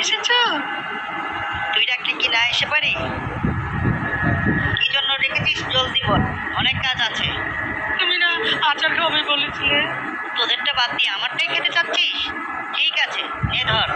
এসেছো? তুই ডাকলে কি না এসে পারি? কি জন্য রেখেছিস জলদি বল, অনেক কাজ আছে। তুমি না আচার খাবে বলেছিলে। তোদেরটা বাদ দিয়ে আমারটাই খেতে চাচ্ছিস? ঠিক আছে, ধর।